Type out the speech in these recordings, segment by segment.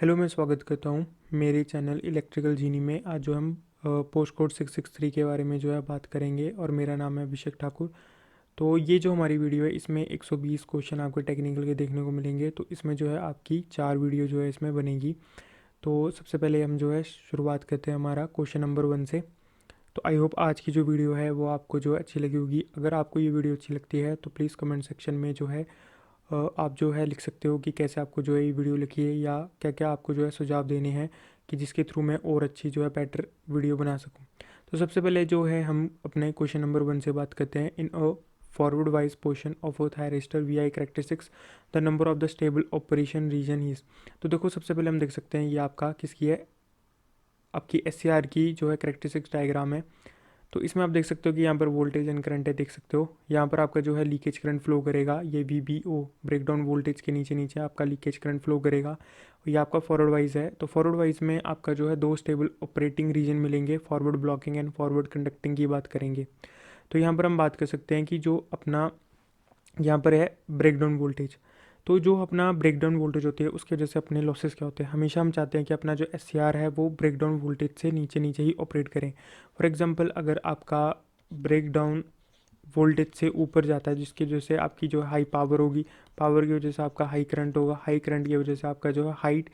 Hello, मैं स्वागत करता हूँ मेरे चैनल इलेक्ट्रिकल जीनी में। आज जो हम पोस्ट कोड 663 के बारे में जो है बात करेंगे और मेरा नाम है अभिषेक ठाकुर। तो ये जो हमारी वीडियो है इसमें 120 क्वेश्चन आपको टेक्निकल के देखने को मिलेंगे। तो इसमें जो है आपकी 4 वीडियो जो है इसमें बनेगी। तो सबसे पहले हम जो है शुरुआत करते हैं हमारा क्वेश्चन नंबर 1 से। तो आई होप आज की जो वीडियो है वो आपको जो है अच्छी लगी होगी। अगर आपको ये वीडियो अच्छी लगती है तो प्लीज़ कमेंट सेक्शन में जो है आप जो है लिख सकते हो कि कैसे आपको जो है ये वीडियो लिखी है या क्या क्या आपको जो है सुझाव देने हैं कि जिसके थ्रू मैं और अच्छी जो है बेटर वीडियो बना सकूं। तो सबसे पहले जो है हम अपने क्वेश्चन नंबर 1 से बात करते हैं। In a forward wise portion of a thyristor V I characteristics the number of the stable operation region is. तो देखो सबसे पहले हम देख सकते हैं ये आपका किसकी है, आपकी एस की जो है करेक्टरिस्टिक्स डायग्राम है। तो इसमें आप देख सकते हो कि यहाँ पर वोल्टेज एंड करंट है, देख सकते हो यहाँ पर आपका जो है लीकेज करंट फ्लो करेगा। ये VBO ब्रेकडाउन वोल्टेज के नीचे नीचे आपका लीकेज करंट फ्लो करेगा। ये आपका फॉरवर्ड वाइज है। तो फॉरवर्ड वाइज में आपका जो है दो स्टेबल ऑपरेटिंग रीजन मिलेंगे, forward blocking and forward conducting की बात करेंगे। तो यहाँ पर हम बात कर सकते हैं कि जो अपना यहाँ पर है ब्रेकडाउन वोल्टेज। तो जो अपना ब्रेकडाउन वोल्टेज होती है उसकी वजह से अपने लॉसेस क्या होते हैं, हमेशा हम चाहते हैं कि अपना जो SCR है वो ब्रेकडाउन वोल्टेज से नीचे नीचे ही ऑपरेट करें। फॉर एग्जांपल अगर आपका ब्रेकडाउन वोल्टेज से ऊपर जाता है जिसकी वजह से आपकी जो हाई पावर होगी, पावर की वजह से आपका हाई करंट होगा, हाई करंट की वजह से आपका जो है हाइट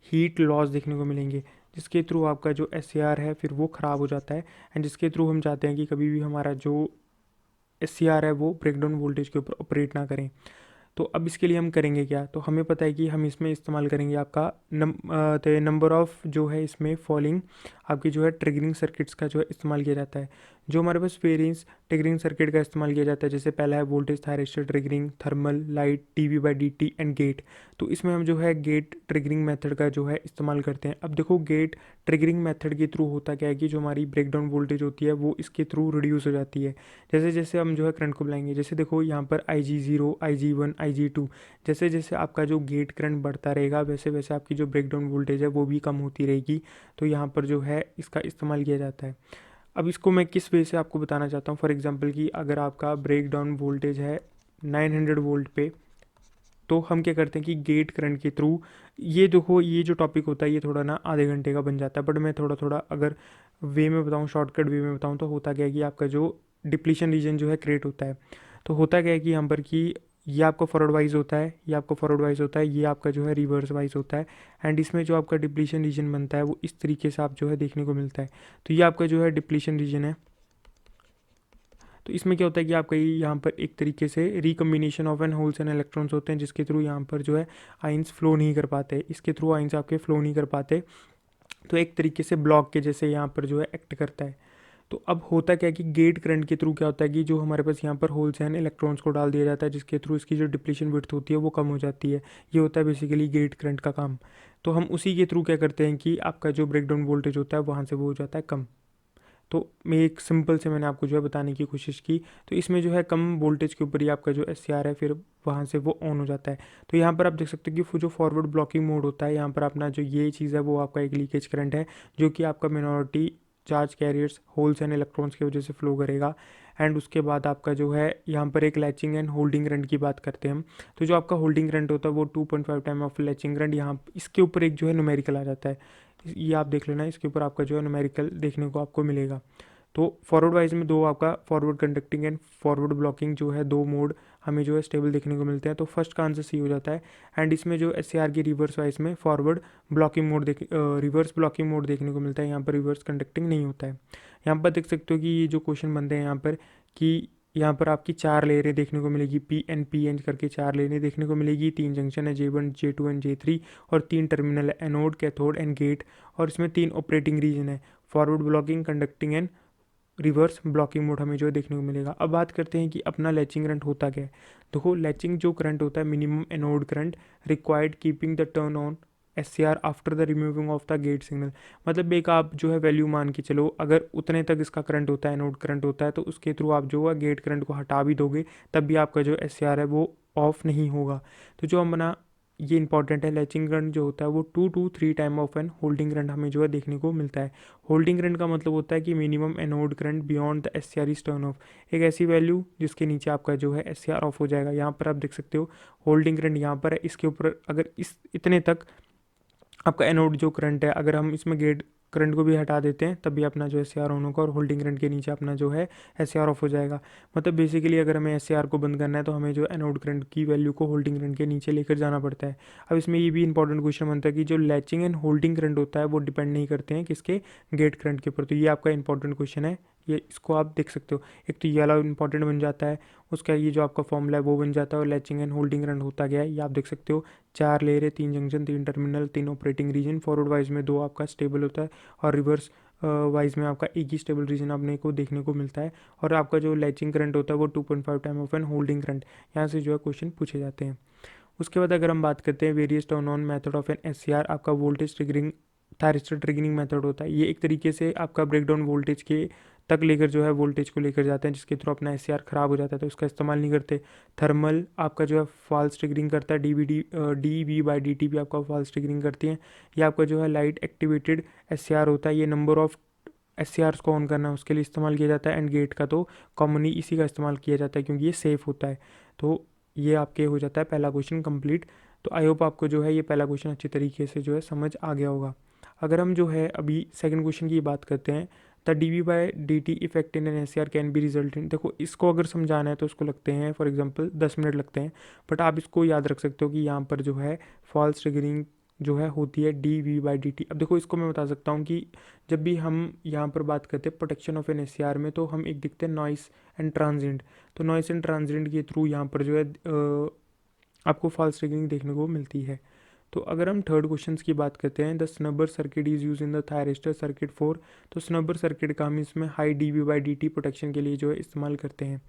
हीट लॉस देखने को मिलेंगे, जिसके थ्रू आपका जो SCR है फिर वो ख़राब हो जाता है। एंड जिसके थ्रू हम चाहते हैं कि कभी भी हमारा जो SCR है वो ब्रेकडाउन वोल्टेज के ऊपर ऑपरेट ना करें। तो अब इसके लिए हम करेंगे क्या, तो हमें पता है कि हम इसमें इस्तेमाल करेंगे आपका नंबर ऑफ़ जो है इसमें फॉलिंग आपकी जो है ट्रिगरिंग सर्किट्स का जो है इस्तेमाल किया जाता है। जो हमारे पास वेरिएंस ट्रिगरिंग सर्किट का इस्तेमाल किया जाता है, जैसे पहला है voltage thyristor triggering, thermal, light, dV/dt and gate. तो इसमें हम जो है गेट ट्रिगरिंग मेथड का जो है इस्तेमाल करते हैं। अब देखो गेट ट्रिगरिंग मेथड के थ्रू होता क्या है कि जो हमारी ब्रेकडाउन वोल्टेज होती है वो इसके थ्रू रिड्यूस हो जाती है। जैसे जैसे हम जो है करंट को बुलाएंगे, जैसे देखो यहाँ पर IG0, IG1, IG2, जैसे जैसे आपका जो गेट करंट बढ़ता रहेगा वैसे वैसे आपकी जो ब्रेकडाउन वोल्टेज है वो भी कम होती रहेगी। तो यहाँ पर जो है इसका इस्तेमाल किया जाता है। अब इसको मैं किस वे से आपको बताना चाहता हूँ, फॉर एग्जांपल कि अगर आपका ब्रेकडाउन वोल्टेज है 900 वोल्ट पे, तो हम क्या करते हैं कि गेट करंट के थ्रू, ये देखो ये जो टॉपिक होता है ये थोड़ा ना आधे घंटे का बन जाता है, बट मैं थोड़ा थोड़ा अगर वे में बताऊँ, शॉर्टकट वे में बताऊँ, तो होता क्या है कि आपका जो डिप्लीशन रीजन जो है क्रिएट होता है। तो होता क्या है कि यहाँ पर कि ये आपका फॉरवर्ड वाइज होता है, ये आपका फॉरवर्ड वाइज होता है, ये आपका जो है रिवर्स वाइज होता है। एंड इसमें जो आपका डिप्लीशन रीजन बनता है वो इस तरीके से आप जो है देखने को मिलता है। तो ये आपका जो है डिप्लीशन रीजन है। तो इसमें क्या होता है कि आपका ये यहाँ पर एक तरीके से recombination of an holes and electrons होते हैं, जिसके थ्रू यहाँ पर जो है आइंस फ्लो नहीं कर पाते, इसके थ्रू आइंस आपके फ्लो नहीं कर पाते। तो एक तरीके से ब्लॉक के जैसे यहाँ पर जो है एक्ट करता है। तो अब होता क्या है कि गेट करंट के थ्रू क्या होता है कि जो हमारे पास यहाँ पर होल्स एंड इलेक्ट्रॉन्स को डाल दिया जाता है, जिसके थ्रू इसकी जो डिप्लीशन विड्थ होती है वो कम हो जाती है। ये होता है बेसिकली गेट करंट का काम। तो हम उसी के थ्रू क्या करते हैं कि आपका जो ब्रेकडाउन वोल्टेज होता है वहाँ से वो हो जाता है कम। तो मैं एक सिंपल से मैंने आपको जो है बताने की कोशिश की। तो इसमें जो है कम वोल्टेज के ऊपर ही आपका जो SCR है फिर वहाँ से वो ऑन हो जाता है। तो यहाँ पर आप देख सकते हो कि जो फॉरवर्ड ब्लॉकिंग मोड होता है, यहाँ पर अपना जो ये चीज़ है वो आपका एक लीकेज करंट है, जो कि आपका minority charge carriers holes and electrons की वजह से फ्लो करेगा। एंड उसके बाद आपका जो है यहाँ पर एक लैचिंग एंड होल्डिंग करंट की बात करते हैं हम। तो जो आपका होल्डिंग करंट होता है वो 2.5 टाइम ऑफ लैचिंग करंट, यहाँ इसके ऊपर एक जो है न्यूमेरिकल आ जाता है। ये आप देख लेना, इसके ऊपर आपका जो है न्यूमेरिकल देखने को आपको मिलेगा। तो फॉरवर्ड वाइज में दो आपका forward conducting and forward blocking जो है दो मोड हमें जो है स्टेबल देखने को मिलते हैं। तो फर्स्ट का आंसर सी हो जाता है। एंड इसमें जो SCR की रिवर्स वाइज में forward blocking mode reverse blocking mode देखने को मिलता है, यहाँ पर रिवर्स कंडक्टिंग नहीं होता है। यहाँ पर देख सकते हो कि ये जो क्वेश्चन बनते हैं यहाँ पर कि यहाँ पर आपकी 4 लेयरें देखने को मिलेगी, PN करके 4 लेयरें देखने को मिलेगी, 3 जंक्शन है J1, J2 एंड J3, और 3 टर्मिनल है एनोड, कैथोड एंड गेट। और इसमें 3 ऑपरेटिंग रीजन है, forward blocking, conducting and reverse blocking mode हमें जो है देखने को मिलेगा। अब बात करते हैं कि अपना लैचिंग करंट होता क्या है। देखो लैचिंग जो करंट होता है, minimum anode current required keeping the turn on SCR after the removing of the gate signal. मतलब एक आप जो है वैल्यू मान के चलो, अगर उतने तक इसका करंट होता है, एनोड करंट होता है, तो उसके थ्रू आप जो है गेट करंट को हटा भी दोगे तब भी आपका जो SCR है वो ऑफ नहीं होगा। तो जो हमारा ये इंपॉर्टेंट है, लैचिंग करंट जो होता है वो 2 to 3 time of an holding current हमें जो है देखने को मिलता है। होल्डिंग करंट का मतलब होता है कि minimum anode current beyond the SCR is turn off, एक ऐसी वैल्यू जिसके नीचे आपका जो है SCR ऑफ हो जाएगा। यहाँ पर आप देख सकते हो होल्डिंग करंट यहाँ पर है, इसके ऊपर अगर इस इतने तक आपका एनोड जो करंट है, अगर हम इसमें गेट करंट को भी हटा देते हैं तब भी अपना जो एस ऑन होगा और होल्डिंग करंट के नीचे अपना जो है एस ऑफ हो जाएगा। मतलब बेसिकली अगर हमें एस को बंद करना है तो हमें जो एनोड करंट की वैल्यू को होल्डिंग करंट के नीचे लेकर जाना पड़ता है। अब इसमें ये भी इंपॉर्टेंट क्वेश्चन बनता है कि जो लैचिंग एंड होल्डिंग करंट होता है वो डिपेंड नहीं करते हैं किसके, गेट करंट के ऊपर। तो ये आपका इंपॉर्टेंट क्वेश्चन है, ये इसको आप देख सकते हो। एक तो ये वाला इंपॉर्टेंट बन जाता है, उसका ये जो आपका फॉर्मूला है वो बन जाता है, और लैचिंग एंड होल्डिंग करंट होता गया है, ये आप देख सकते हो। 4 लेयर है, 3 junction, 3 terminal, 3 operating region, forward wise में 2 आपका स्टेबल होता है और रिवर्स वाइज में आपका एक ही स्टेबल रीजन अपने को देखने को मिलता है। और आपका जो लैचिंग करंट होता है वो 2.5 time of an holding current, यहाँ से जो है क्वेश्चन पूछे जाते हैं। उसके बाद अगर हम बात करते हैं various turn on method of N S आपका voltage triggering thyristor triggering method होता है। ये एक तरीके से आपका ब्रेकडाउन वोल्टेज के तक लेकर जो है वोल्टेज को लेकर जाते हैं, जिसके थ्रू अपना एस ख़राब हो जाता है, तो उसका इस्तेमाल नहीं करते। थर्मल आपका जो है फॉल्स ट्रिगरिंग करता है, डी वी/डी टी भी आपका फॉल्स ट्रिगरिंग करती है। ये आपका जो है लाइट एक्टिवेटेड एस होता है, ये नंबर ऑफ एस को ऑन करना है उसके लिए इस्तेमाल किया जाता है। एंड गेट का तो कॉमनली इसी का इस्तेमाल किया जाता है क्योंकि ये सेफ़ होता है। तो ये आपके हो जाता है पहला क्वेश्चन कंप्लीट। तो आई होप आपको जो है ये पहला क्वेश्चन अच्छी तरीके से जो है समझ आ गया होगा। अगर हम जो है अभी सेकंड क्वेश्चन की बात करते हैं, the dv/dt effect in an S can be result in, देखो इसको अगर समझाना है तो उसको लगते हैं फॉर एग्जांपल 10 मिनट लगते हैं, बट आप इसको याद रख सकते हो कि यहाँ पर जो है फॉल्स ट्रिगरिंग जो है होती है dv/dt। अब देखो इसको मैं बता सकता हूँ कि जब भी हम यहाँ पर बात करते हैं प्रोटेक्शन ऑफ एन एस में, तो हम एक दिखते हैं नॉइस एंड ट्रांजिएंट। तो नॉइस एंड ट्रांजिएंट के थ्रू यहाँ पर जो है आपको फॉल्स ट्रिगरिंग देखने को मिलती है। तो अगर हम थर्ड क्वेश्चन की बात करते हैं, the snubber circuit is use in the thyristor circuit 4, तो स्नबर सर्किट का हम इसमें हाई dv/dt प्रोटेक्शन के लिए जो है इस्तेमाल करते हैं।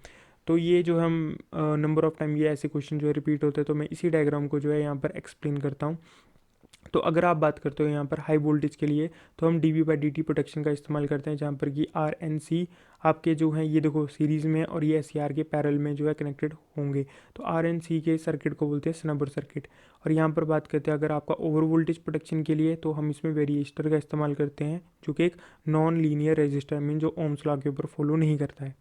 तो ये जो हम नंबर ऑफ टाइम ये ऐसे क्वेश्चन जो है रिपीट होते हैं, तो मैं इसी डायग्राम को जो है यहाँ पर एक्सप्लेन करता हूँ। तो अगर आप बात करते हो यहाँ पर हाई वोल्टेज के लिए, तो हम dv/dt प्रोटेक्शन का इस्तेमाल करते हैं, जहाँ पर कि आर एन सी आपके जो हैं ये देखो सीरीज़ में और ये एस के पैरल में जो है कनेक्टेड होंगे। तो आर एन सी के सर्किट को बोलते हैं स्नबर सर्किट। और यहाँ पर बात करते हैं अगर आपका ओवर वोल्टेज प्रोटेक्शन के लिए, तो हम इसमें वेरिएस्टर का इस्तेमाल करते हैं, जो कि एक नॉन लीनियर रेजिस्टर मीन जो ओम्स लॉ के ऊपर फॉलो नहीं करता है।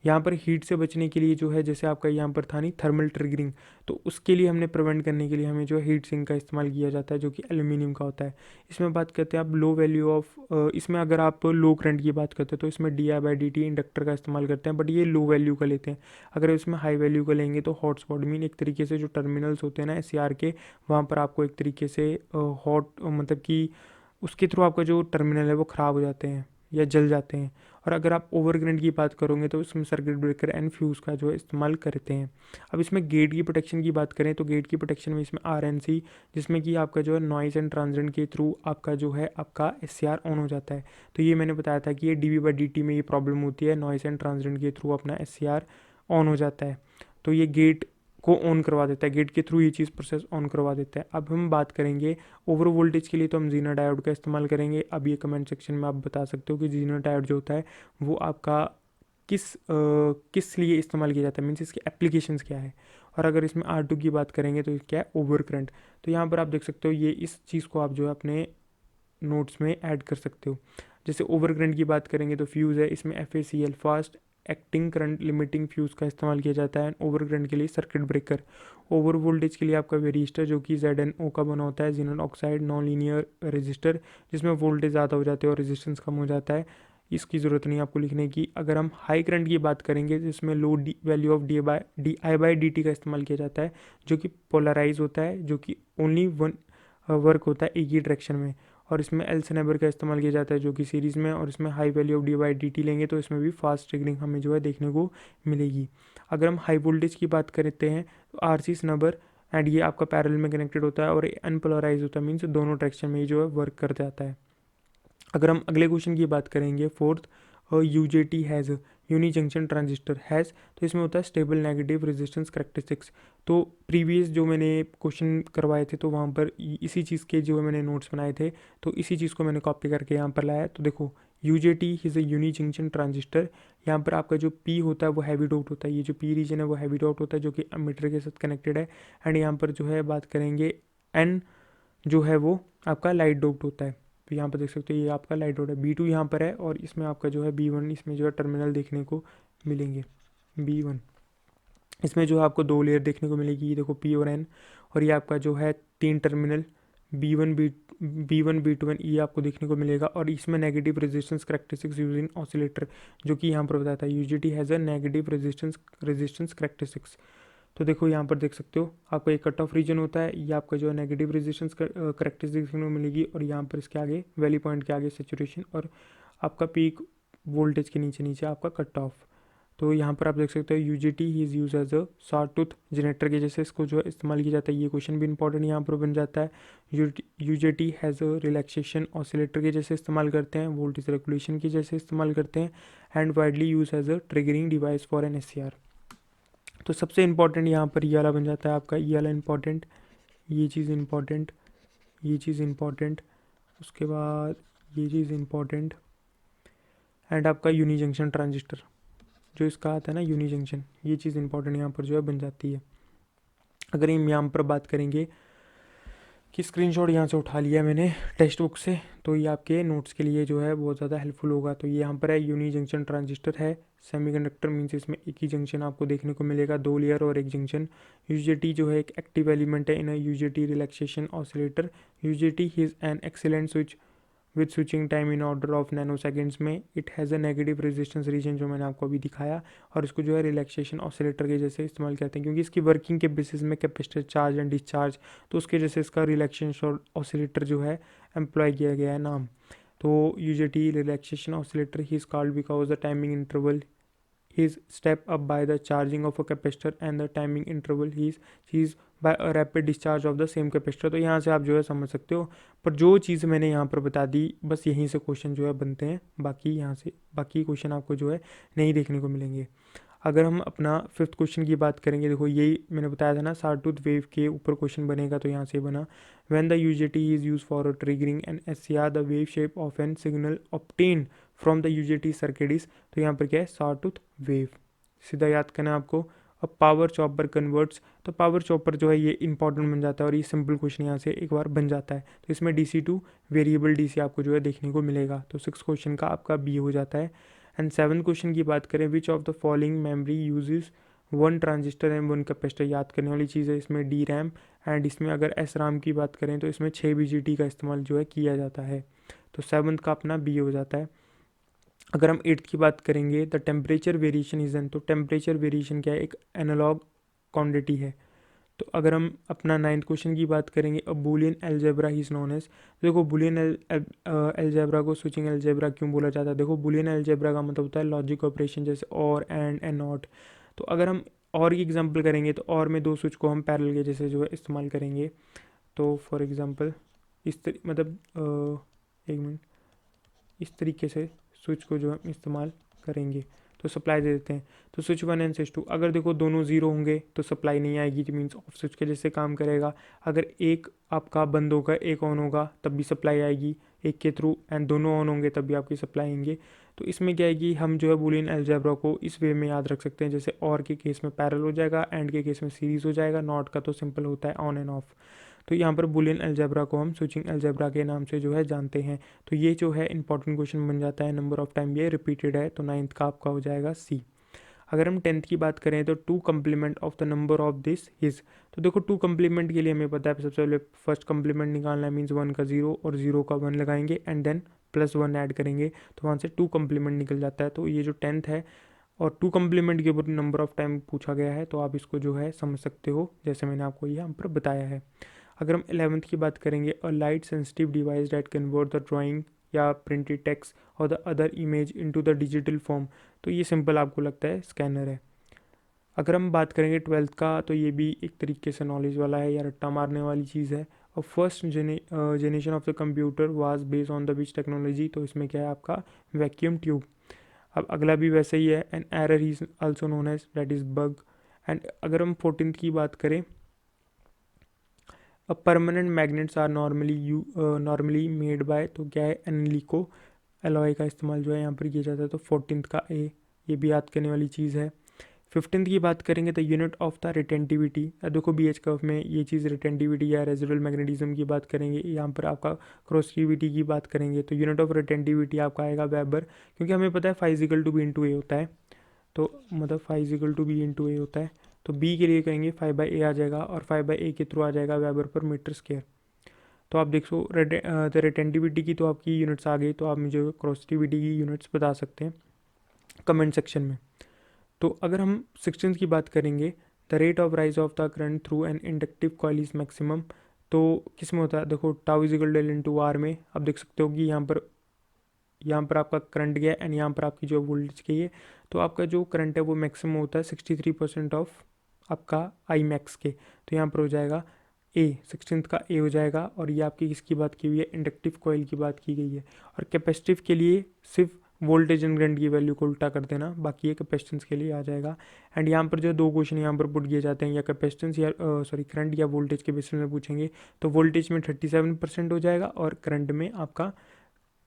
यहाँ पर हीट से बचने के लिए जो है, जैसे आपका यहाँ पर था नहीं थर्मल ट्रिगरिंग, तो उसके लिए हमने प्रिवेंट करने के लिए हमें जो है हीट सिंक का इस्तेमाल किया जाता है, जो कि एल्यूमिनियम का होता है। इसमें बात करते हैं आप लो वैल्यू ऑफ, इसमें अगर आप लो करंट की बात करते हैं तो इसमें di/dt इंडक्टर का इस्तेमाल करते हैं, बट ये लो वैल्यू का लेते हैं। अगर इसमें हाई वैल्यू का लेंगे तो हॉट स्पॉट मीन एक तरीके से जो टर्मिनल्स होते हैं ना एस के, वहाँ पर आपको एक तरीके से हॉट मतलब कि उसके थ्रू आपका जो टर्मिनल है वो ख़राब हो जाते हैं या जल जाते हैं। और अगर आप ओवर करंट की बात करोगे तो इसमें सर्किट ब्रेकर एंड फ्यूज़ का जो है इस्तेमाल करते हैं। अब इसमें गेट की प्रोटेक्शन की बात करें तो गेट की प्रोटेक्शन में इसमें आर एन सी, जिसमें कि आपका जो है नॉइज़ एंड ट्रांजिएंट के थ्रू आपका जो है आपका एस ऑन हो जाता है। तो ये मैंने बताया था कि ये dv/dt में ये प्रॉब्लम होती है, नॉइज़ एंड ट्रांजिएंट के थ्रू अपना एस ऑन हो जाता है, तो ये गेट को ऑन करवा देता है, गेट के थ्रू ये चीज़ प्रोसेस ऑन करवा देता है। अब हम बात करेंगे ओवर वोल्टेज के लिए, तो हम जीना डायोड का इस्तेमाल करेंगे। अब ये कमेंट सेक्शन में आप बता सकते हो कि जीना डायोड जो होता है वो आपका किस लिए इस्तेमाल किया जाता है, मीन्स इसके एप्लीकेशंस क्या है। और अगर इसमें R2 की बात करेंगे तो क्या है ओवर करंट। तो यहाँ पर आप देख सकते हो ये इस चीज़ को आप जो है अपने नोट्स में ऐड कर सकते हो। जैसे ओवर करंट की बात करेंगे तो फ्यूज़ है, इसमें FACL fast acting current limiting fuse का इस्तेमाल किया जाता है। ओवर करंट के लिए सर्किट ब्रेकर। ओवर वोल्टेज के लिए आपका वेरिस्टर जो कि ZNO का बना होता है, जिनन ऑक्साइड नॉन लीनियर रेजिस्टर, जिसमें वोल्टेज ज़्यादा हो जाते हैं और रेजिस्टेंस कम हो जाता है, इसकी ज़रूरत नहीं आपको लिखने की। अगर हम हाई करंट की बात करेंगे तो इसमें लो वैल्यू ऑफ di/dt का इस्तेमाल किया जाता है, जो कि पोलराइज होता है, जो कि ओनली वन वर्क होता है एक ही डायरेक्शन में। और इसमें एल सेनेबर का इस्तेमाल किया जाता है जो कि सीरीज़ में। और इसमें हाई वैल्यू ऑफ डी/dt लेंगे तो इसमें भी फास्ट ट्रिगरिंग हमें जो है देखने को मिलेगी। अगर हम हाई वोल्टेज की बात करते हैं तो RC स्नबर, एंड ये आपका पैरेलल में कनेक्टेड होता है और अनपोलराइज होता है, मीन्स दोनों डायरेक्शन में ये जो है वर्क कर जाता है। अगर हम अगले क्वेश्चन की बात करेंगे fourth, UJT has uni junction transistor has, तो इसमें होता है स्टेबल नेगेटिव रेजिस्टेंस करेक्टरिस्टिक्स। तो प्रीवियस जो मैंने क्वेश्चन करवाए थे तो वहाँ पर इसी चीज़ के जो मैंने नोट्स बनाए थे, तो इसी चीज़ को मैंने कॉपी करके यहाँ पर लाया। तो देखो UJT is a uni junction transistor. यहाँ पर आपका जो P होता है वो हैवी डॉट होता है, ये जो P रीजन है वो हैवी डॉट होता है जो कि एमिटर के साथ कनेक्टेड है। एंड यहाँ पर जो है बात करेंगे N जो है वो आपका लाइट डॉट होता है। तो यहाँ पर देख सकते हो ये आपका लाइट डॉट है, B2 यहाँ पर है, और इसमें आपका जो है B1 इसमें जो है टर्मिनल देखने को मिलेंगे। B1 इसमें जो है आपको 2 लेयर देखने को मिलेगी, ये देखो P और N, और ये आपका जो है 3 टर्मिनल B1 B2 ये आपको देखने को मिलेगा। और इसमें negative resistance characteristics use in oscillator, जो कि यहाँ पर बताता है UJT has a negative resistance characteristics. तो देखो यहाँ पर देख सकते हो आपका एक कट ऑफ रीजन होता है, ये आपका जो है नेगेटिव रेजिस्टेंस करेक्टरिस्टिक्स देखने को मिलेगी, और यहाँ पर इसके आगे वैली पॉइंट के आगे सेचुरेशन, और आपका पीक वोल्टेज के नीचे नीचे आपका कट ऑफ। तो यहाँ पर आप देख सकते हो यूजेटी ही is use as a sawtooth generator के जैसे इसको जो है इस्तेमाल किया जाता है। ये क्वेश्चन भी इंपॉर्टेंट यहाँ पर बन जाता है। UJT has a relaxation oscillator के जैसे इस्तेमाल करते हैं, वोल्टेज रेगुलेशन के जैसे इस्तेमाल करते हैं, and widely use as a triggering device for an S. तो सबसे इंपॉर्टेंट यहाँ पर ये वाला बन जाता है आपका, ये वाला इंपॉर्टेंट, ये चीज़ इंपॉर्टेंट, ये चीज़ इंपॉर्टेंट, उसके बाद ये चीज़ इंपॉर्टेंट, एंड आपका यूनी जंक्शन ट्रांजिस्टर जो इसका आता है ना, यूनी जंक्शन, ये चीज़ इंपॉर्टेंट यहाँ पर जो है बन जाती है। अगर हम यहाँ पर बात करेंगे कि स्क्रीनशॉट यहाँ से उठा लिया मैंने टेक्स्ट बुक से, तो ये आपके नोट्स के लिए जो है बहुत ज़्यादा हेल्पफुल होगा। तो ये यहाँ पर है यूनी जंक्शन ट्रांजिस्टर है। सेमीकंडक्टर मींस इसमें एक ही जंक्शन आपको देखने को मिलेगा, 2 लेयर और एक जंक्शन। यूजेटी जो है एक एक्टिव एलिमेंट है in a UJT relaxation oscillator. UJT is an excellent switch with switching time in order of nano seconds में। It has a negative resistance region जो मैंने आपको अभी दिखाया, और इसको जो है रिलैक्सेशन ऑसिलेटर के जैसे इस्तेमाल करते हैं, क्योंकि इसकी वर्किंग के बेसिस में कैपेसिटर चार्ज एंड डिस्चार्ज, तो उसके जैसे इसका रिलैक्सेशन ऑसिलेटर जो है एम्प्लॉय किया गया है नाम। तो UJT relaxation oscillator he is called because the timing interval is step up by the charging of a capacitor and the timing interval is by a rapid discharge of the same capacitor। तो यहाँ से आप जो है समझ सकते हो, पर जो चीज़ मैंने यहाँ पर बता दी बस यहीं से क्वेश्चन जो है बनते हैं, बाकी यहाँ से बाकी क्वेश्चन आपको जो है नहीं देखने को मिलेंगे। अगर हम अपना 5th क्वेश्चन की बात करेंगे, देखो यही मैंने बताया था ना, साटूथ वेव के ऊपर क्वेश्चन बनेगा, तो यहाँ से बना when the UJT is use for triggering an SCR the wave shape of an signal obtain from the UJT circuit is. तो यहाँ पर क्या है, साटूथ वेव, सीधा याद करना है आपको। अब पावर चॉपर कन्वर्ट्स, तो पावर चॉपर जो है ये इंपॉर्टेंट बन जाता है, और ये सिंपल क्वेश्चन यहाँ से एक बार बन जाता है। तो इसमें डीसी टू वेरिएबल डीसी आपको जो है देखने को मिलेगा। तो 6 क्वेश्चन का आपका बी हो जाता है। एंड 7 क्वेश्चन की बात करें, which of the following memory uses 1 transistor and 1 capacitor. याद करने वाली चीज़ है इसमें डी रैम, एंड इसमें अगर एस राम की बात करें तो इसमें 6 बीजीटी का इस्तेमाल जो है किया जाता है। तो 7th का अपना बी हो जाता है। अगर हम 8th की बात करेंगे, the temperature variation is an, तो टेम्परेचर वेरिएशन क्या है, एक एनालॉग क्वांटिटी है। तो अगर हम अपना 9th क्वेश्चन की बात करेंगे, a Boolean algebra is known as. देखो बूलियन अलजेब्रा को स्विचिंग अलजेब्रा क्यों बोला जाता है, देखो बूलियन अलजेब्रा का मतलब होता है लॉजिक ऑपरेशन, जैसे और एंड नॉट। तो अगर हम और की एग्जांपल करेंगे, तो और में 2 स्विच को हम पैरेलल के जैसे जो है इस्तेमाल करेंगे। तो फॉर एग्जांपल मतलब एक मिनट, इस तरीके से स्विच को जो हम इस्तेमाल करेंगे, तो सप्लाई दे देते हैं। तो स्विच 1 एंड स्विच 2, अगर देखो दोनों जीरो होंगे तो सप्लाई नहीं आएगी, तो मीन्स ऑफ स्विच के जैसे काम करेगा। अगर एक आपका बंद होगा एक ऑन होगा तब भी सप्लाई आएगी एक के थ्रू, एंड दोनों ऑन होंगे तब भी आपकी सप्लाई आएंगे। तो इसमें क्या है कि हम जो है बूलियन अलजेब्रा को इस वे में याद रख सकते हैं, जैसे और के केस में पैरेलल हो जाएगा, एंड के केस में सीरीज हो जाएगा, नॉट का तो सिंपल होता है ऑन एंड ऑफ। तो यहाँ पर बूलियन अलजेब्रा को हम स्विचिंग अलजेब्रा के नाम से जो है जानते हैं। तो ये जो है इंपॉर्टेंट क्वेश्चन बन जाता है, नंबर ऑफ टाइम ये रिपीटेड है, तो 9th का आपका हो जाएगा सी। अगर हम 10th की बात करें, तो 2 complement of the number of this is. तो देखो 2 कंप्लीमेंट के लिए हमें पता है सबसे पहले फर्स्ट कंप्लीमेंट निकालना है, मीन्स 1 का 0 और 0 का 1 लगाएंगे, एंड देन +1 ऐड करेंगे, तो वहाँ से 2 कंप्लीमेंट निकल जाता है। तो ये जो 10th है, और 2 कंप्लीमेंट के ऊपर नंबर ऑफ टाइम पूछा गया है, तो आप इसको जो है समझ सकते हो, जैसे मैंने आपको यहाँ पर बताया है। अगर हम 11th की बात करेंगे, a light sensitive device that convert the drawing या प्रिंटेड टेक्स्ट और the other image into the digital form. तो ये सिंपल आपको लगता है स्कैनर है। अगर हम बात करेंगे 12th का, तो ये भी एक तरीके से नॉलेज वाला है या रट्टा मारने वाली चीज़ है। और first generation of the computer was based on the which technology. तो इसमें क्या है आपका वैक्यूम ट्यूब। अब अगला भी वैसे ही है, an error is also known as that is bug. And अगर हम 14th की बात करें, अब permanent magnets are normally made by, तो क्या है एनलिको एलॉय का इस्तेमाल जो है यहाँ पर किया जाता है। तो 14th का ए, ये भी याद करने वाली चीज़ है। 15th की बात करेंगे, तो यूनिट ऑफ द रिटेंटिविटी। देखो बीएच कर्व में ये चीज़ रिटेंटिविटी या रेजिडुअल मैग्नेटिज्म की बात करेंगे, यहाँ पर आपका क्रॉसिविटी की बात करेंगे, तो यूनिट ऑफ रिटेंटिविटी आपका आएगा वेबर, क्योंकि हमें पता है φ=b/a होता है, तो मतलब φ=b/a होता है। तो बी के लिए कहेंगे 5/a आ जाएगा, और 5/a के थ्रू आ जाएगा वेबर पर मीटर स्क्वायर। तो आप देख सो रिटेंटिविटी की तो आपकी यूनिट्स आ गई, तो आप मुझे क्रॉसिटिविटी की यूनिट्स बता सकते हैं कमेंट सेक्शन में। तो अगर हम 16 की बात करेंगे, the rate of rise of the current through an inductive coil is maximum, तो किस में होता है, देखो tau is equal to L into R में आप देख सकते हो कि यहाँ पर आपका करंट गया एंड यहाँ पर आपकी जो वोल्टेज गई है, तो आपका जो करंट है वो मैक्सिमम होता है 63% ऑफ आपका आई मैक्स के। तो यहाँ पर हो जाएगा ए, 16th का ए हो जाएगा। और ये आपकी किसकी बात की हुई है, इंडक्टिव कॉइल की बात की गई है। और कैपेसिटिव के लिए सिर्फ वोल्टेज एंड करंट की वैल्यू को उल्टा कर देना, बाकी ये कैपेसिटेंस के लिए आ जाएगा। एंड यहाँ पर जो दो क्वेश्चन यहाँ पर पुट किए जाते हैं, या कैपेसिटेंस या करंट या वोल्टेज के बेसिस में पूछेंगे, तो वोल्टेज में 37% हो जाएगा और करंट में आपका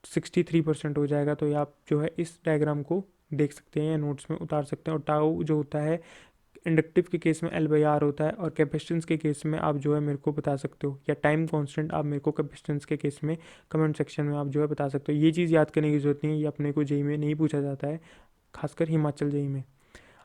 63% हो जाएगा। तो ये आप जो है इस डायग्राम को देख सकते हैं या नोट्स में उतार सकते हैं। और टाउ जो होता है इंडक्टिव के केस में L/R होता है, और कैपेसिटेंस के केस में आप जो है मेरे को बता सकते हो, या टाइम कांस्टेंट आप मेरे को कैपेसिटेंस के केस में कमेंट सेक्शन में आप जो है बता सकते हो। ये चीज़ याद करने की जरूरत नहीं है, ये अपने को जेई में नहीं पूछा जाता है, खासकर हिमाचल जेई में।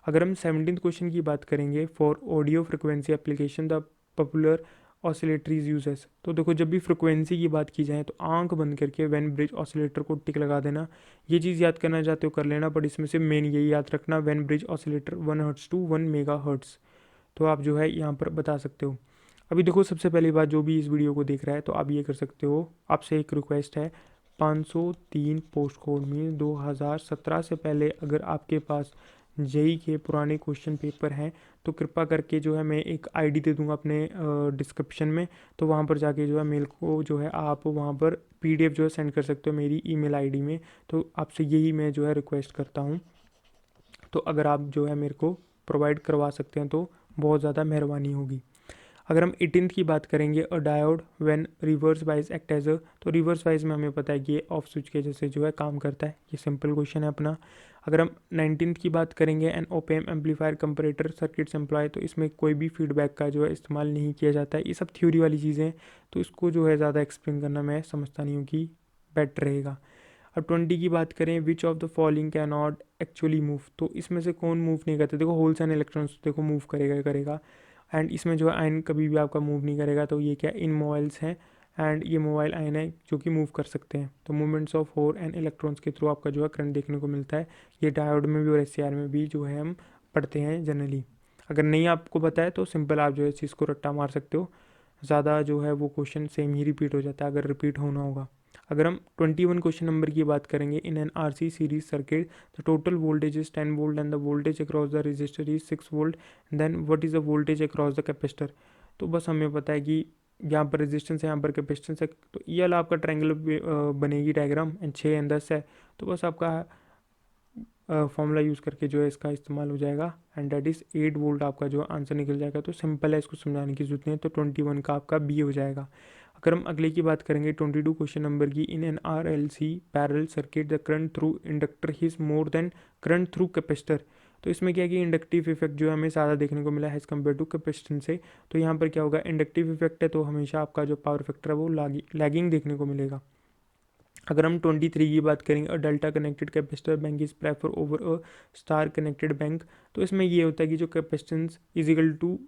अगर हम 17th क्वेश्चन की बात करेंगे, for audio frequency application the popular oscillators uses, तो देखो जब भी फ्रिक्वेंसी की बात की जाए तो आंख बंद करके वेन ब्रिज ऑसिलेटर को टिक लगा देना। ये चीज़ याद करना चाहते हो कर लेना, बट इसमें से मेन यही याद रखना, Wien bridge oscillator 1 hertz to 1 megahertz. तो आप जो है यहाँ पर बता सकते हो। अभी देखो सबसे पहली बात, जो भी इस वीडियो को देख रहा है तो आप ये कर सकते हो, आपसे एक रिक्वेस्ट है, 503 पोस्ट कोड में 2017 से पहले अगर आपके पास जेई के पुराने क्वेश्चन पेपर हैं तो कृपया करके जो है मैं एक आईडी दे दूंगा अपने डिस्क्रिप्शन में, तो वहाँ पर जाके जो है मेल को जो है आप वहाँ पर पीडीएफ जो है सेंड कर सकते हो मेरी ईमेल आईडी में। तो आपसे यही मैं जो है रिक्वेस्ट करता हूँ, तो अगर आप जो है मेरे को प्रोवाइड करवा सकते हैं तो बहुत ज़्यादा मेहरबानी होगी। अगर हम 18th की बात करेंगे, a diode when reverse wise act as a, तो रिवर्स वाइज में हमें पता है कि ये ऑफ स्विच के जैसे जो है काम करता है, ये सिंपल क्वेश्चन है अपना। अगर हम 19th की बात करेंगे, an opamp amplifier comparator circuits employ, तो इसमें कोई भी फीडबैक का जो है इस्तेमाल नहीं किया जाता है, ये सब थ्योरी वाली चीज़ें हैं, तो इसको जो है ज़्यादा एक्सप्लेन करना मैं समझता नहीं हूँ कि बेटर रहेगा। अब 20 की बात करें, which of the following can not actually move, तो इसमें से कौन मूव नहीं करते, देखो होल्स एंड इलेक्ट्रॉन्स देखो मूव करेगा ही करेगा, एंड इसमें जो है आयन कभी भी आपका मूव नहीं करेगा, तो ये क्या इन मोबाइल्स हैं, एंड ये मोबाइल आयन है जो कि मूव कर सकते हैं। तो मूवमेंट्स ऑफ होर एंड इलेक्ट्रॉन्स के थ्रू आपका जो है करंट देखने को मिलता है, ये डायोड में भी और एससीआर में भी जो है हम पढ़ते हैं जनरली। अगर नहीं आपको पता है तो सिंपल आप जो है इस चीज़ को रट्टा मार सकते हो, ज़्यादा जो है वो क्वेश्चन सेम ही रिपीट हो जाता है अगर रिपीट होना होगा। अगर हम 21 क्वेश्चन नंबर की बात करेंगे, in an RC series circuit the total voltage is 10 volt and the voltage across the resistor is 6 volt, then what is the voltage across the capacitor. तो बस हमें पता है कि यहाँ पर रेजिस्टेंस है, यहाँ पर कैपेसिटेंस है, तो ये वाला आपका ट्रायंगल बनेगी डायग्राम, एंड 6 एंड 10 है, तो बस आपका फॉर्मूला यूज़ करके जो है इसका इस्तेमाल हो जाएगा, एंड डेट इज़ 8 वोल्ट आपका जो आंसर निकल जाएगा। तो सिंपल है, इसको समझाने की जरूरत नहीं है, तो 21 का आपका बी हो जाएगा। अगर हम अगले की बात करेंगे 22 क्वेश्चन नंबर की, in an R L C parallel circuit the current through inductor is more than current through capacitor, तो इसमें क्या है कि इंडक्टिव इफेक्ट जो हमें ज़्यादा देखने को मिला है एज़ कम्पेयर टू कैपेसिटेंस से। तो यहाँ पर क्या होगा, इंडक्टिव इफेक्ट है तो हमेशा आपका जो पावर फैक्टर है वो लैगिंग देखने को मिलेगा। अगर हम 23 की बात करेंगे, a delta connected capacitor bank is prefer over a star connected bank, तो इसमें ये होता है कि जो कैपेसिटेंस इजिकल टू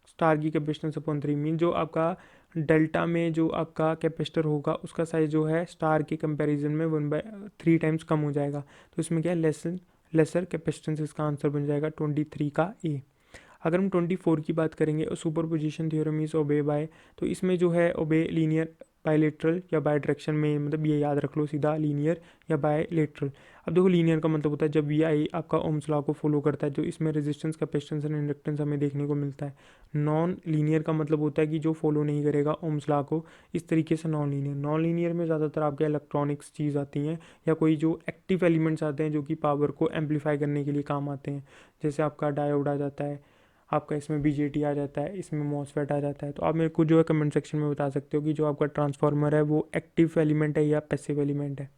स्टार की कैपेसिटेंस अपॉन 3, मीन जो आपका डेल्टा में जो आपका कैपेसिटर होगा उसका साइज जो है स्टार के कंपैरिजन में 1/3 टाइम्स कम हो जाएगा, तो इसमें क्या है लेसर कैपेसिटेंस, इसका आंसर बन जाएगा 23 का ए। अगर हम 24 की बात करेंगे, सुपरपोजिशन थ्योरम इज ओबे बाय, तो इसमें जो है ओबे लीनियर बायलेटरल या बाय डायरेक्शन में, मतलब ये याद रख लो सीधा, लीनियर या बायलेटरल। अब देखो लीनियर का मतलब होता है जब वी आई आपका ओम्स लॉ को फॉलो करता है, जो इसमें रेजिस्टेंस कैपेसिटेंस एंड इंडक्टेंस हमें देखने को मिलता है। नॉन लीनियर का मतलब होता है कि जो फॉलो नहीं करेगा ओम्स लॉ को, इस तरीके से नॉन लीनियर में ज़्यादातर आपके इलेक्ट्रॉनिक्स चीज़ आती हैं, या कोई जो एक्टिव एलिमेंट्स आते हैं जो कि पावर को एम्पलीफाई करने के लिए काम आते हैं, जैसे आपका डायोड आ जाता है, आपका इसमें बीजेटी आ जाता है, इसमें मॉसफेट आ जाता है। तो आप मेरे को जो है कमेंट सेक्शन में बता सकते हो कि जो आपका ट्रांसफार्मर है वो एक्टिव एलिमेंट है या पैसिव एलिमेंट है।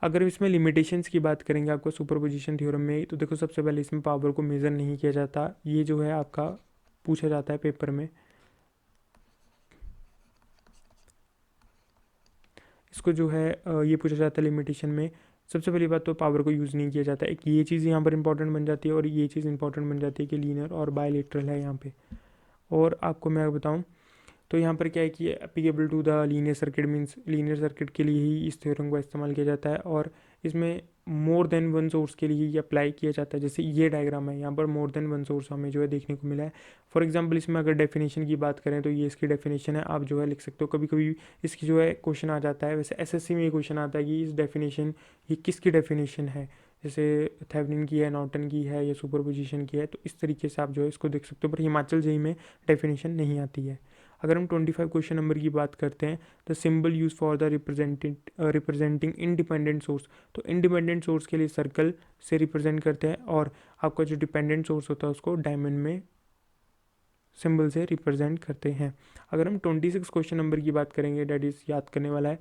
अगर इसमें लिमिटेशंस की बात करेंगे आपको सुपरपोजिशन थ्योरम में, तो देखो सबसे पहले इसमें पावर को मेज़र नहीं किया जाता, ये जो है आपका पूछा जाता है पेपर में, इसको जो है ये पूछा जाता है लिमिटेशन में। सबसे पहली बात तो पावर को यूज़ नहीं किया जाता, एक ये चीज़ यहाँ पर इंपॉर्टेंट बन जाती है, और ये चीज़ इंपॉर्टेंट बन जाती है कि लीनियर और बायलेटरल है यहाँ पे। और आपको मैं बताऊँ तो यहाँ पर क्या है कि applicable to the linear circuit means linear circuit के लिए ही इस थ्योरम का इस्तेमाल किया जाता है, और इसमें मोर देन वन सोर्स के लिए ये अप्लाई किया जाता है। जैसे ये डायग्राम है, यहाँ पर मोर देन वन सोर्स हमें जो है देखने को मिला है। फॉर एग्जांपल इसमें अगर डेफिनेशन की बात करें तो ये इसकी डेफिनेशन है, आप जो है लिख सकते हो। कभी कभी इसकी जो है क्वेश्चन आ जाता है, वैसे एसएससी में ये क्वेश्चन आता है कि इस डेफिनेशन ये किसकी डेफिनेशन है, जैसे थेवेनिन की है, नॉर्टन की है या सुपरपोजिशन की है, तो इस तरीके से आप जो है इसको देख सकते हो। पर हिमाचल जेईई में डेफिनेशन नहीं आती है। अगर हम 25 क्वेश्चन नंबर की बात करते हैं, the symbol use for the representing independent source, तो इंडिपेंडेंट सोर्स के लिए सर्कल से रिप्रेजेंट करते हैं, और आपका जो डिपेंडेंट सोर्स होता है उसको डायमंड में सिंबल से रिप्रेजेंट करते हैं। अगर हम 26 क्वेश्चन नंबर की बात करेंगे, डैट इज याद करने वाला है।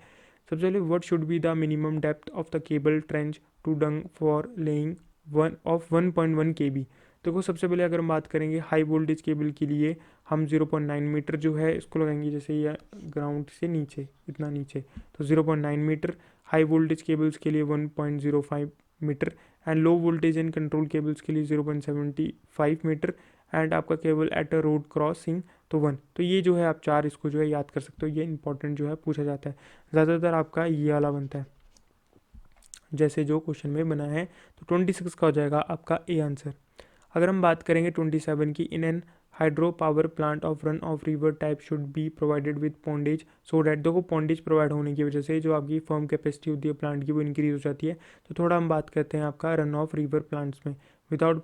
सबसे पहले, what should be the minimum depth of the cable trench to dug for laying 1.1 kb। देखो सबसे पहले अगर हम बात करेंगे हाई वोल्टेज केबल के लिए, हम 0.9 मीटर जो है इसको लगाएंगे, जैसे ये ग्राउंड से नीचे, इतना नीचे, तो 0.9 मीटर। हाई वोल्टेज केबल्स के लिए 1.05 meter, and low voltage and control cables के लिए 0.75 मीटर, एंड आपका cable at a road crossing तो 1। तो ये जो है आप चार इसको जो है याद कर सकते हो, ये इंपॉर्टेंट जो है पूछा जाता है। ज़्यादातर आपका ये वाला बनता है जैसे जो क्वेश्चन में बना है। तो 26 का हो जाएगा आपका ए आंसर। अगर हम बात करेंगे 27 की, in an hydro power plant of run of river type should be provided with pondage so that, देखो पॉन्डेज प्रोवाइड होने की वजह से जो आपकी फर्म कैपेसिटी होती है प्लांट की वो इंक्रीज हो जाती है। तो थोड़ा हम बात करते हैं आपका रन ऑफ रिवर प्लांट्स में, विदाउट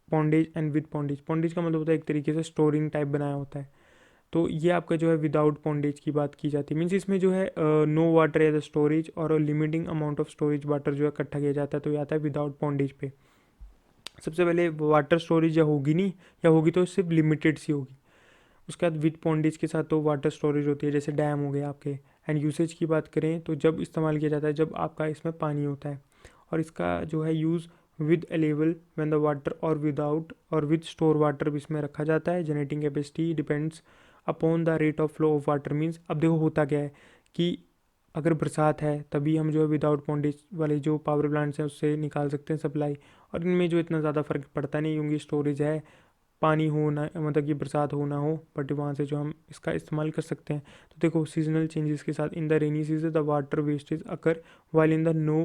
पॉन्डेज एंड विद पॉन्डेज। पॉन्डेज का मतलब होता है एक तरीके से स्टोरिंग टाइप बनाया होता है, तो ये आपका जो है विदाउट पॉन्डेज की बात की जाती है। मीन्स इसमें जो है no water as a storage और limiting amount of storage water जो है इकट्ठा किया जाता है, तो ये आता है विदाउट पॉन्डेज पे। सबसे पहले वाटर स्टोरेज या होगी नहीं, या होगी तो सिर्फ लिमिटेड सी होगी। उसके बाद विद पॉन्डेज के साथ तो वाटर स्टोरेज होती है, जैसे डैम हो गए आपके। एंड यूसेज की बात करें तो जब इस्तेमाल किया जाता है जब आपका इसमें पानी होता है, और इसका जो है use with available when the water और विदाउट और विद स्टोर वाटर भी इसमें रखा जाता है। Generating capacity depends upon the rate of flow of water. Means अब देखो होता क्या है कि अगर बरसात है तभी हम जो है विदाउट पॉन्डेज वाले जो पावर प्लांट्स हैं उससे निकाल सकते हैं सप्लाई, और इनमें जो इतना ज़्यादा फर्क पड़ता नहीं क्योंकि स्टोरेज है, पानी हो ना, मतलब कि बरसात हो ना हो, बट वहाँ से जो हम इसका इस्तेमाल कर सकते हैं। तो देखो सीजनल चेंजेस के साथ, in the rainy season the water wastage occur while in the no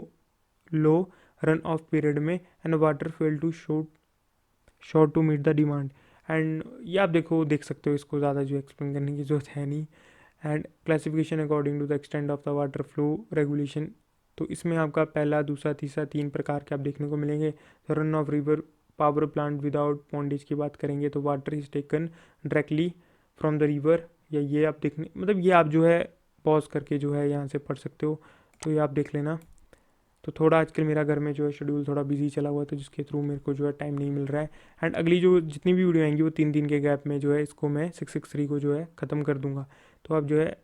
low run off period में, and water fail too short to meet the demand. And ये आप देखो देख सकते हो, इसको ज़्यादा जो एक्सप्लेन करने की जरूरत है नहीं। And classification according to the extent of the water flow regulation, तो इसमें आपका पहला दूसरा तीसरा तीन प्रकार के आप देखने को मिलेंगे। Run of river power plant without pondage की बात करेंगे तो water is taken directly from the river, या ये आप देखने मतलब ये आप जो है पॉज करके जो है यहाँ से पढ़ सकते हो, तो ये आप देख लेना। तो थोड़ा आजकल मेरा घर में जो है शेड्यूल थोड़ा बिजी चला हुआ है, तो जिसके थ्रू मेरे को जो है टाइम नहीं मिल रहा है। एंड अगली जो जितनी भी वीडियो आएंगी वो 3 दिन के गैप में जो है इसको मैं 663 को जो है ख़त्म कर दूंगा, तो आप जो है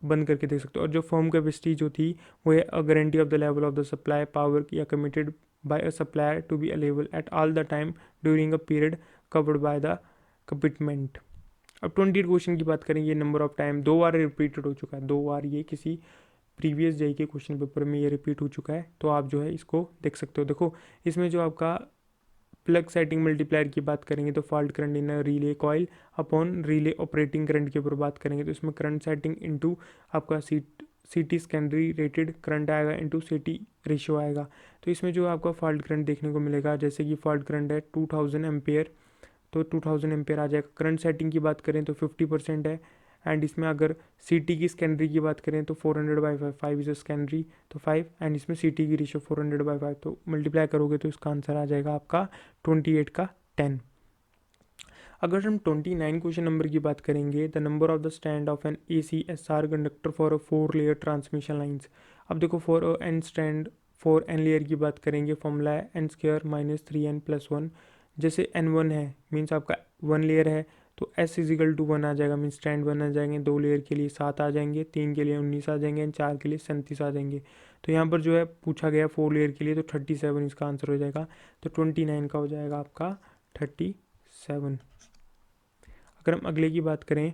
बंद करके देख सकते हो। और जो फर्म कैपेसिटी जो थी वो है a guarantee of the level of the supply power या committed by a supplier to be available at all the time during a period covered by the commitment. अब 28 क्वेश्चन की बात करें, ये नंबर ऑफ टाइम 2 बार repeated हो चुका है, 2 बार ये किसी प्रीवियस जेई के क्वेश्चन पेपर में ये रिपीट हो चुका है, तो आप जो है इसको देख सकते हो। देखो इसमें जो आपका प्लग सेटिंग मल्टीप्लायर की बात करेंगे तो fault current in relay coil upon relay operating current के ऊपर बात करेंगे, तो इसमें करंट सेटिंग इनटू आपका सीटी सेकेंडरी रेटेड करंट आएगा इनटू सीटी रेशियो आएगा। तो इसमें जो आपका फॉल्ट करंट देखने को मिलेगा, जैसे कि फॉल्ट करंट है 2000 एम्पेयर, तो 2000 एम्पेयर आ जाएगा। करंट सेटिंग की बात करें तो 50% है। एंड इसमें अगर सीटी की स्कैनरी की बात करें तो 400/5 5 इज स्कैनरी, तो 5, एंड इसमें सीटी की रेशियो 400/5, तो मल्टीप्लाई करोगे तो इसका आंसर आ जाएगा आपका 28 का 10। अगर हम 29 क्वेश्चन नंबर की बात करेंगे, the number of the stand of an ACSR conductor for a 4 layer transmission lines. अब देखो for an stand for an layer की बात करेंगे, फॉर्मूला है n² - 3n+1। जैसे n1 है मीन्स आपका 1 लेयर है, तो s = 1 आ जाएगा, मीन्स स्टैंड 1 आ जाएंगे। 2 लेयर के लिए 7 आ जाएंगे, 3 के लिए 19 आ जाएंगे, एंड 4 के लिए 37 आ जाएंगे। तो यहाँ पर जो है पूछा गया 4 लेयर के लिए, तो 37 इसका आंसर हो जाएगा। तो 29 का हो जाएगा आपका 37। अगर हम अगले की बात करें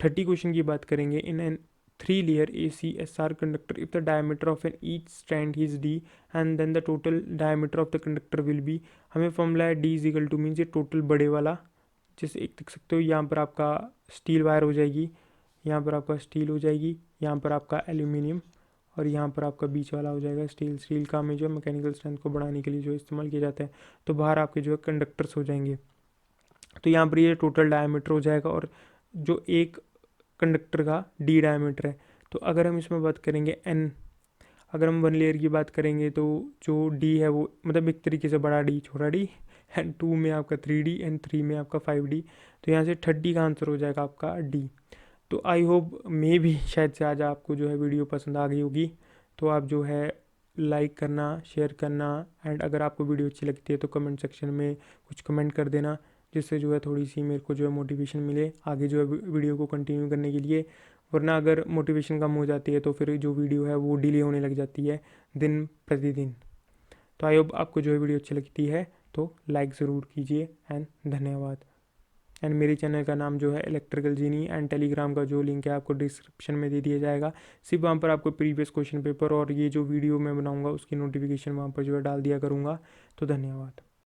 30 क्वेश्चन की बात करेंगे, in an 3 layer ACSR conductor if the diameter of an each strand is d and then the total diameter of the conductor will be. हमें फॉर्मूला है d = मीन्स ये टोटल बड़े वाला, जैसे एक देख सकते हो यहाँ पर आपका स्टील वायर हो जाएगी, यहाँ पर आपका स्टील हो जाएगी, यहाँ पर आपका एल्यूमिनियम, और यहाँ पर आपका बीच वाला हो जाएगा स्टील। स्टील का में जो है मैकेनिकल स्ट्रेंथ को बढ़ाने के लिए जो इस्तेमाल किया जाता है। तो बाहर आपके जो है कंडक्टर्स हो जाएंगे। तो यहाँ पर ये टोटल डायमीटर हो जाएगा, और जो एक कंडक्टर का डी डायमीटर है। तो अगर हम इसमें बात करेंगे एन, अगर हम वन लेयर की बात करेंगे तो जो डी है वो मतलब एक तरीके से बड़ा डी छोटा डी, एंड 2 में आपका 3D, एंड 3 में आपका 5D। तो यहाँ से 30 का आंसर हो जाएगा आपका डी। तो आई होप मे भी शायद से आज आपको जो है वीडियो पसंद आ गई होगी। तो आप जो है लाइक करना, शेयर करना, एंड अगर आपको वीडियो अच्छी लगती है तो कमेंट सेक्शन में कुछ कमेंट कर देना, जिससे जो है थोड़ी सी मेरे को जो है मोटिवेशन मिले आगे जो है वीडियो को कंटिन्यू करने के लिए। वरना अगर मोटिवेशन कम हो जाती है तो फिर जो वीडियो है वो डिले होने लग जाती है दिन प्रतिदिन। तो आई होप आपको जो है वीडियो अच्छी लगती है तो लाइक ज़रूर कीजिए, एंड धन्यवाद। एंड मेरे चैनल का नाम जो है इलेक्ट्रिकल जीनी, एंड टेलीग्राम का जो लिंक है आपको डिस्क्रिप्शन में दे दिया जाएगा। सिर्फ वहाँ पर आपको प्रीवियस क्वेश्चन पेपर और ये जो वीडियो मैं बनाऊँगा उसकी नोटिफिकेशन वहाँ पर जो है डाल दिया करूँगा। तो धन्यवाद।